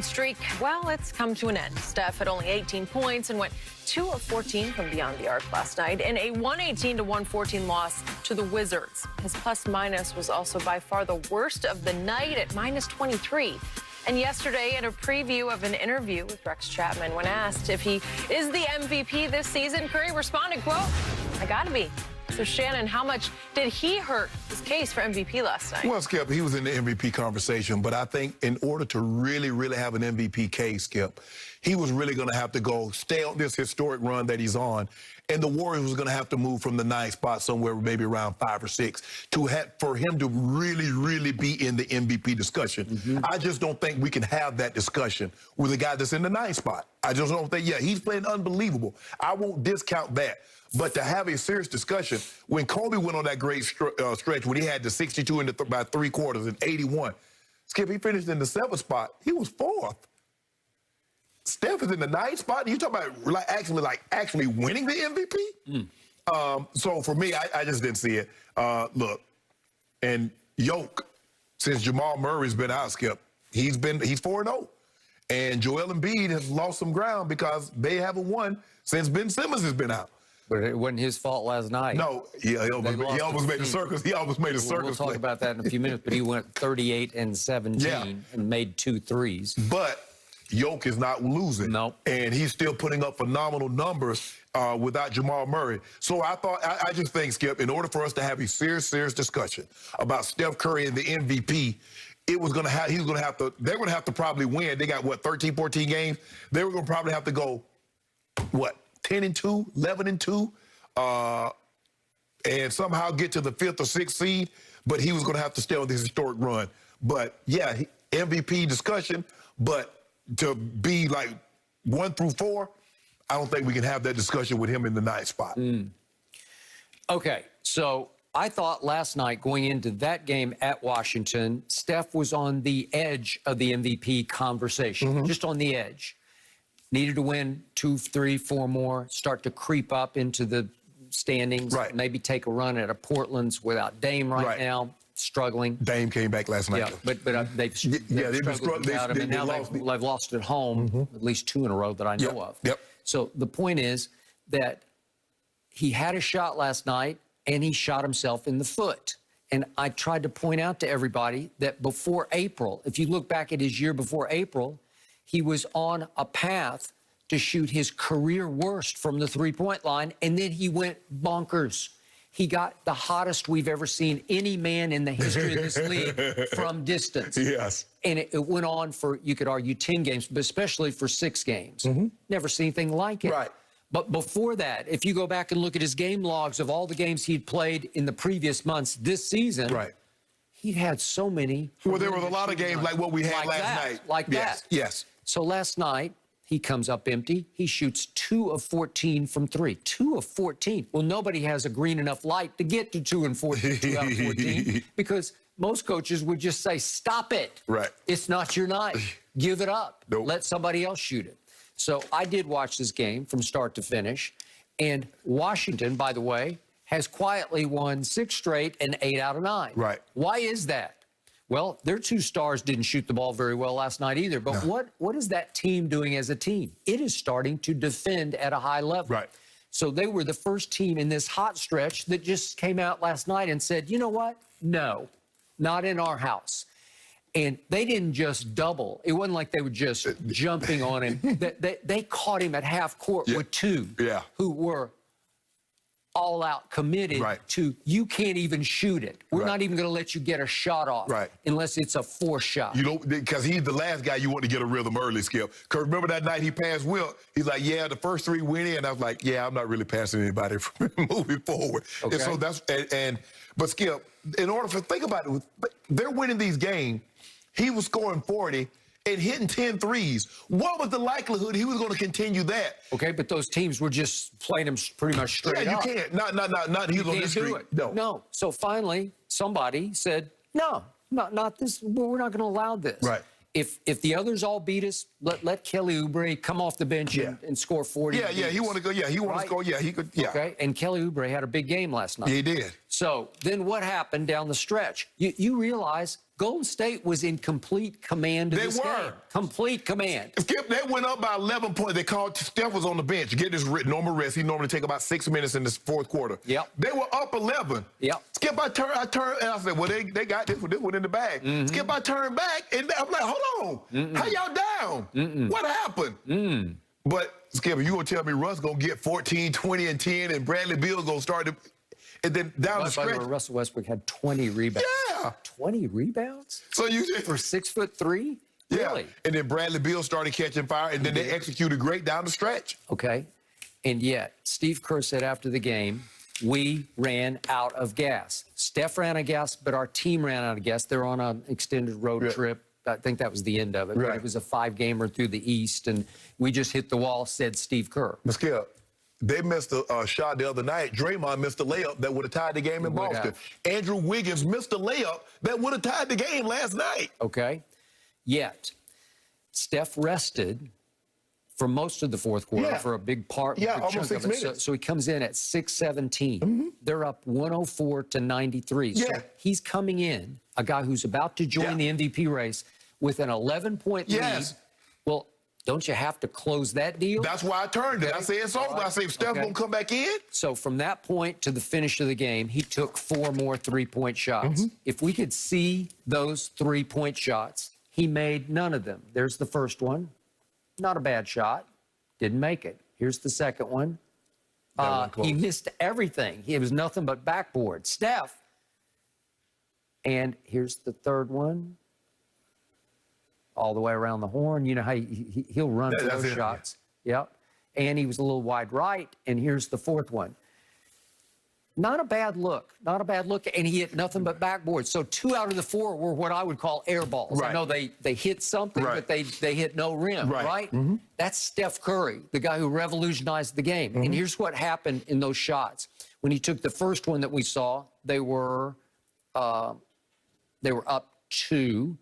streak, well, it's come to an end. Steph had only 18 points and went 2 of 14 from beyond the arc last night in a 118-114 loss to the Wizards. His plus-minus was also by far the worst of the night at minus 23. And yesterday, in a preview of an interview with Rex Chapman, when asked if he is the MVP this season, Curry responded, quote, "I gotta be." So, Shannon, how much did he hurt his case for MVP last night? Well, Skip, he was in the MVP conversation, but I think in order to really have an MVP case, Skip, he was really going to have to stay on this historic run that he's on, and the Warriors was going to have to move from the 9th spot somewhere maybe around 5 or 6 for him to really be in the MVP discussion. I just don't think we can have that discussion with a guy that's in the 9th spot. I just don't think, he's playing unbelievable. I won't discount that. But to have a serious discussion, when Kobe went on that great stretch, when he had the 62 by 3 quarters and 81, Skip, he finished in the 7th spot. He was 4th. Steph is in the 9th spot. And you talking about actually winning the MVP? So for me, I just didn't see it. Look, and Yoke, since Jamal Murray's been out, Skip, he's 4-0. And Joel Embiid has lost some ground because they haven't won since Ben Simmons has been out. But it wasn't his fault last night. No, he almost made the circus. He almost made a circus. We'll talk about that in a few minutes, but he went 38 and 17 and made 2 threes. But Yoke is not losing. Nope. And he's still putting up phenomenal numbers without Jamal Murray. So I just think, Skip, in order for us to have a serious discussion about Steph Curry and the MVP, they're going to have to probably win. They got, 13, 14 games? They were going to probably have to go, 10-2, 11-2, and somehow get to the 5th or 6th seed, but he was going to have to stay on this historic run. But, yeah, MVP discussion, but to be like 1 through 4, I don't think we can have that discussion with him in the 9th spot. Okay, so I thought last night going into that game at Washington, Steph was on the edge of the MVP conversation, just on the edge. Needed to win 2, 3, 4 more, start to creep up into the standings, maybe take a run at a Portland's without Dame right now, struggling. Dame came back last night. Yeah, but they've struggled without him, and now they've lost at home, at least 2 in a row that I know of. So the point is that he had a shot last night, and he shot himself in the foot. And I tried to point out to everybody that before April, if you look back at his year before April, he was on a path to shoot his career worst from the three-point line, and then he went bonkers. He got the hottest we've ever seen any man in the history of this league from distance. Yes. And it went on for, you could argue, 10 games, but especially for 6 games. Never seen anything like it. Right. But before that, if you go back and look at his game logs of all the games he'd played in the previous months this season, he'd had so many. Well, there was a lot of games like what we had last night. Like that. Yes. So last night, he comes up empty. He shoots 2 of 14 from 3. 2 of 14. Well, nobody has a green enough light to get to 2 out of 14 because most coaches would just say, stop it. Right. It's not your night. Give it up. Nope. Let somebody else shoot it. So I did watch this game from start to finish. And Washington, by the way, has quietly won 6 straight and 8 out of 9. Right. Why is that? Well, their 2 stars didn't shoot the ball very well last night either. But what is that team doing as a team? It is starting to defend at a high level. Right. So they were the first team in this hot stretch that just came out last night and said, you know what? No, not in our house. And they didn't just double. It wasn't like they were just jumping on him. They caught him at half court with 2 who were all out committed to, you can't even shoot it. We're not even going to let you get a shot off unless it's a 4 shot. You know, because he's the last guy you want to get a rhythm early, Skip. Because remember that night he passed Wilt? He's like, yeah, the first 3 went in. I was like, yeah, I'm not really passing anybody from moving forward. And so that's, but Skip, in order for, think about it, they're winning these games. He was scoring 40 and hitting 10 threes. What was the likelihood he was going to continue that? Okay, but those teams were just playing him pretty much straight up. Yeah, you can't. Not he was on this streak. No. So finally, somebody said, no, not this. Well, we're not going to allow this. Right. If the others all beat us, let Kelly Oubre come off the bench and score 40. Yeah, he want to go. Yeah, he want to score. Yeah, he could. Yeah. Okay, and Kelly Oubre had a big game last night. He did. So then what happened down the stretch? You realize Golden State was in complete command of this game. Complete command. Skip, they went up by 11 points. They called, Steph was on the bench. Get this normal rest. He normally take about 6 minutes in the fourth quarter. Yep. They were up 11. Yep. Skip, I turned, and I said, well, they got this one in the bag. Skip, I turned back, and I'm like, hold on. How y'all down? What happened? But, Skip, you going to tell me Russ going to get 14, 20, and 10, and Bradley Beal going to start to... And then down the stretch, Russell Westbrook had 20 rebounds. Yeah. 20 rebounds? So you For 6'3"? Yeah. Really? And then Bradley Beal started catching fire, and then they executed great down the stretch. Okay. And yet, Steve Kerr said after the game, we ran out of gas. Steph ran out of gas, but our team ran out of gas. They're on an extended road trip. I think that was the end of it. Right. But it was a 5-gamer through the East, and we just hit the wall, said Steve Kerr. But Skip, they missed a shot the other night. Draymond missed a layup that would have tied the game in Boston. Andrew Wiggins missed a layup that would have tied the game last night. Okay. Yet, Steph rested for most of the fourth quarter for a big part. Yeah, big almost chunk 6 of it. minutes. So he comes in at 6:17. They're up 104-93. So he's coming in, a guy who's about to join the MVP race with an 11-point lead. Well, don't you have to close that deal? That's why I turned it. I said it's over. I said, Steph gonna come back in. So from that point to the finish of the game, he took 4 more 3-point shots. If we could see those 3-point shots, he made none of them. There's the first one. Not a bad shot. Didn't make it. Here's the second one. He missed everything. It was nothing but backboard. Steph. And here's the third one. All the way around the horn. You know how he'll run for those shots. Yep. And he was a little wide right. And here's the fourth one. Not a bad look. Not a bad look. And he hit nothing but backboard. So 2 out of the 4 were what I would call air balls. I know they hit something, but they hit no rim, right? That's Steph Curry, the guy who revolutionized the game. And here's what happened in those shots. When he took the first one that we saw, they were up 2.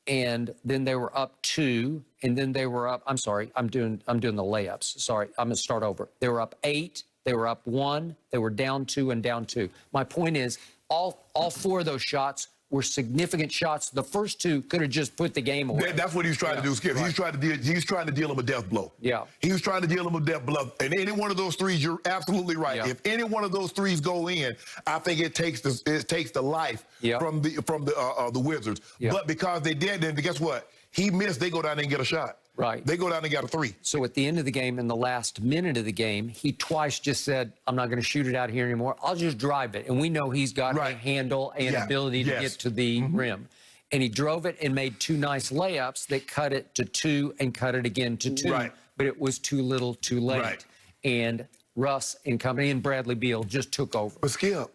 And then they were up 2, and then they were up. I'm sorry, I'm doing the layups. Sorry, I'm gonna start over. They were up 8, they were up 1, they were down 2 and down 2. My point is, all 4 of those shots were significant shots. The first 2 could have just put the game away. That's what he was trying to do, Skip. He was trying to deal him a death blow. Yeah. He was trying to deal him a death blow. And any one of those threes, you're absolutely right. Yeah. If any one of those threes go in, I think it takes the life from the Wizards. But because they did, then guess what? He missed. They go down there and get a shot. Right. They go down and got a 3. So at the end of the game, in the last minute of the game, he twice just said, I'm not going to shoot it out here anymore. I'll just drive it. And we know he's got a handle and ability to get to the rim. And he drove it and made 2 nice layups that cut it to 2 and cut it again to 2. But it was too little too late. And Russ and company and Bradley Beal just took over. But Skip,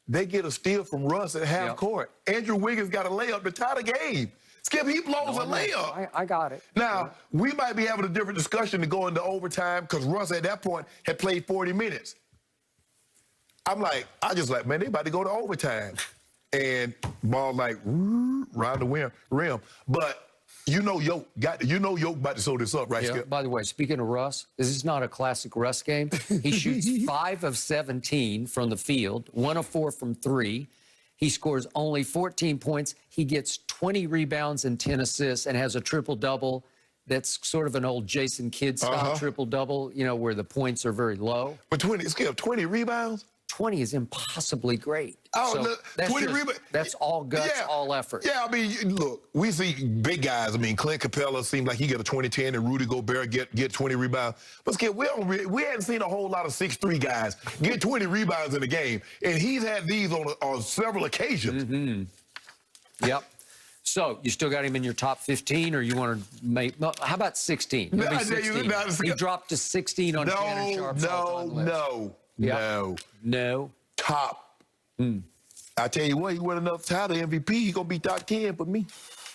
they get a steal from Russ at half court. Andrew Wiggins got a layup to tie the game. Skip, he blows a layup. I got it. Now, we might be having a different discussion to go into overtime because Russ at that point had played 40 minutes. I just like, man, they about to go to overtime. And ball like, round the rim. But you know Yoke about to sew this up, right, Skip? By the way, speaking of Russ, this is not a classic Russ game. He shoots 5 of 17 from the field, 1 of 4 from 3. He scores only 14 points. He gets 20 rebounds and 10 assists and has a triple-double that's sort of an old Jason Kidd-style triple-double, you know, where the points are very low. But 20 rebounds? 20 is impossibly great. Oh, so look, that's 20 rebounds. That's all guts, all effort. Yeah, I mean, look, we see big guys. I mean, Clint Capella seems like he got a 20-10, and Rudy Gobert get 20 rebounds. But Skip, we hadn't seen a whole lot of 6'3" guys get 20 rebounds in a game, and he's had these on several occasions. Yep. So you still got him in your top 15, or you want to make? No, how about 16? Maybe 16. He dropped to 16 on Shannon Sharp's all-time list. No. Top. I tell you what, he won enough title MVP. He gonna be top 10 for me.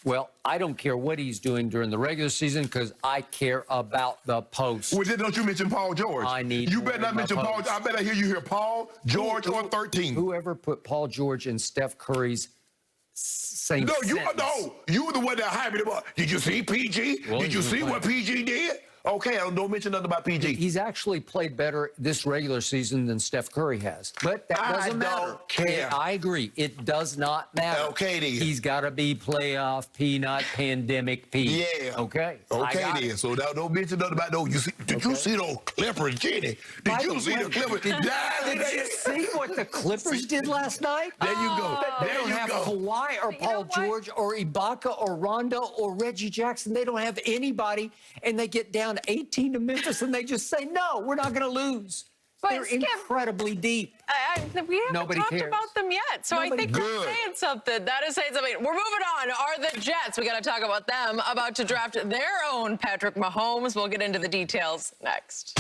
Well, I don't care what he's doing during the regular season because I care about the post. Well, then don't you mention Paul George? You better not mention Paul. I better hear you hear Paul George on 13. Whoever put Paul George in Steph Curry's same you were the one that hyped him up. Did you see PG? Did you see what PG did? Okay, don't mention nothing about PG. He's actually played better this regular season than Steph Curry has. But that doesn't matter. I don't care. I agree. It does not matter. Okay, then. He's got to be playoff P, not pandemic P. Yeah. Okay. Okay, then. So now don't mention nothing about those. Did you see those Clippers, Jenny? Did you see the Clippers? Did you see what the Clippers did last night? There you go. They don't have Kawhi or Paul George or Ibaka or Rondo or Reggie Jackson. They don't have anybody, and they get down 18 to Memphis, and they just say, no, we're not going to lose. But They're Skip, incredibly deep. We haven't Nobody talked cares. about them yet, so I think Good. we're saying something. That is saying something. We're moving on. Are the Jets? We got to talk about them. About to draft their own Patrick Mahomes. We'll get into the details next.